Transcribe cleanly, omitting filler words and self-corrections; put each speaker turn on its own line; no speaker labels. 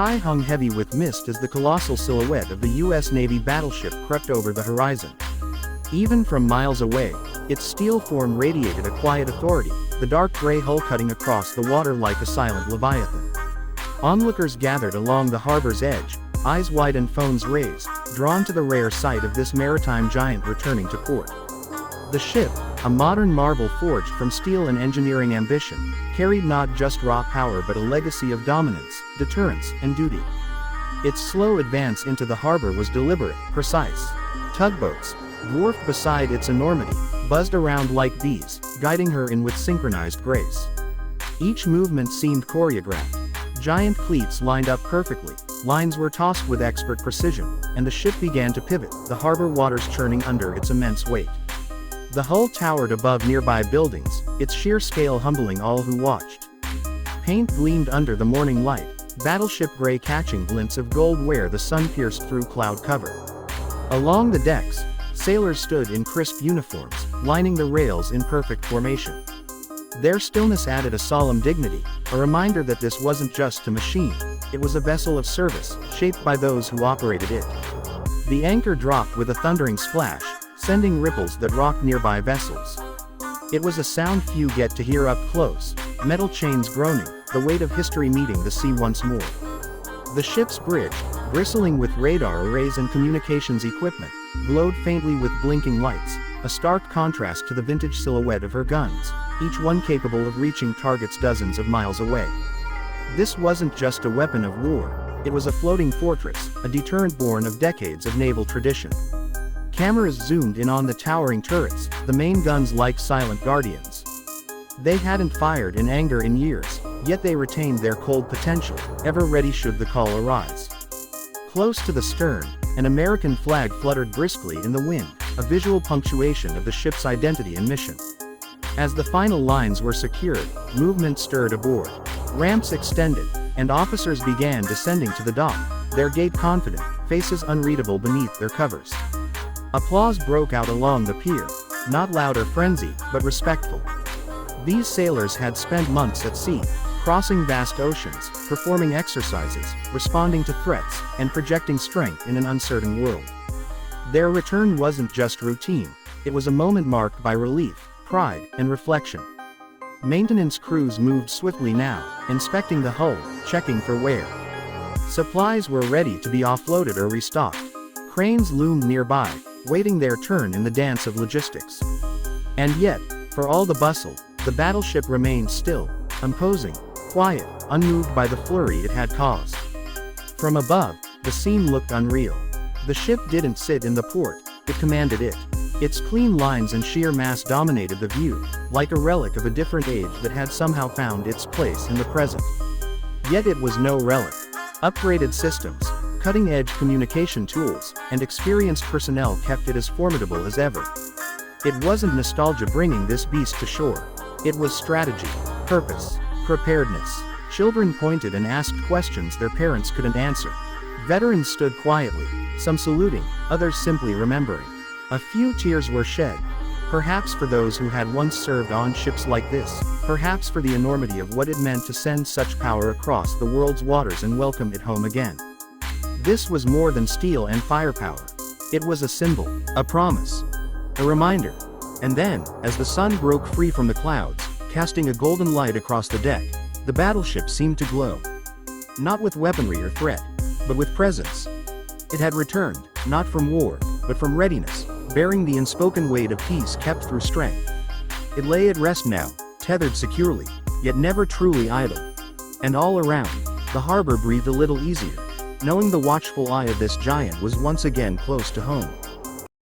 sky hung heavy with mist as the colossal silhouette of the U.S. Navy battleship crept over the horizon. Even from miles away, its steel form radiated a quiet authority, the dark gray hull cutting across the water like a silent leviathan. Onlookers gathered along the harbor's edge, eyes wide and phones raised, drawn to the rare sight of this maritime giant returning to port. The ship, a modern marvel forged from steel and engineering ambition, carried not just raw power but a legacy of dominance, deterrence, and duty. Its slow advance into the harbor was deliberate, precise. Tugboats, dwarfed beside its enormity, buzzed around like bees, guiding her in with synchronized grace. Each movement seemed choreographed. Giant cleats lined up perfectly, lines were tossed with expert precision, and the ship began to pivot, the harbor waters churning under its immense weight. The hull towered above nearby buildings, its sheer scale humbling all who watched. Paint gleamed under the morning light, battleship gray catching glints of gold where the sun pierced through cloud cover. Along the decks, sailors stood in crisp uniforms, lining the rails in perfect formation. Their stillness added a solemn dignity, a reminder that this wasn't just a machine, it was a vessel of service, shaped by those who operated it. The anchor dropped with a thundering splash, sending ripples that rocked nearby vessels. It was a sound few get to hear up close, metal chains groaning, the weight of history meeting the sea once more. The ship's bridge, bristling with radar arrays and communications equipment, glowed faintly with blinking lights, a stark contrast to the vintage silhouette of her guns, each one capable of reaching targets dozens of miles away. This wasn't just a weapon of war, it was a floating fortress, a deterrent born of decades of naval tradition. Cameras zoomed in on the towering turrets, the main guns like silent guardians. They hadn't fired in anger in years, yet they retained their cold potential, ever ready should the call arise. Close to the stern, an American flag fluttered briskly in the wind, a visual punctuation of the ship's identity and mission. As the final lines were secured, movement stirred aboard. Ramps extended, and officers began descending to the dock, their gait confident, faces unreadable beneath their covers. Applause broke out along the pier, not loud or frenzied, but respectful. These sailors had spent months at sea, crossing vast oceans, performing exercises, responding to threats, and projecting strength in an uncertain world. Their return wasn't just routine, it was a moment marked by relief, pride, and reflection. Maintenance crews moved swiftly now, inspecting the hull, checking for wear. Supplies were ready to be offloaded or restocked. Cranes loomed nearby, waiting their turn in the dance of logistics. And yet, for all the bustle, the battleship remained still, imposing, quiet, unmoved by the flurry it had caused. From above, the scene looked unreal. The ship didn't sit in the port, it commanded it. Its clean lines and sheer mass dominated the view, like a relic of a different age that had somehow found its place in the present. Yet it was no relic. Upgraded systems, cutting-edge communication tools, and experienced personnel kept it as formidable as ever. It wasn't nostalgia bringing this beast to shore. It was strategy, purpose, preparedness. Children pointed and asked questions their parents couldn't answer. Veterans stood quietly, some saluting, others simply remembering. A few tears were shed. Perhaps for those who had once served on ships like this, perhaps for the enormity of what it meant to send such power across the world's waters and welcome it home again. This was more than steel and firepower. It was a symbol, a promise, a reminder. And then, as the sun broke free from the clouds, casting a golden light across the deck, the battleship seemed to glow. Not with weaponry or threat, but with presence. It had returned, not from war, but from readiness, bearing the unspoken weight of peace kept through strength. It lay at rest now, tethered securely, yet never truly idle. And all around, the harbor breathed a little easier, knowing the watchful eye of this giant was once again close to home.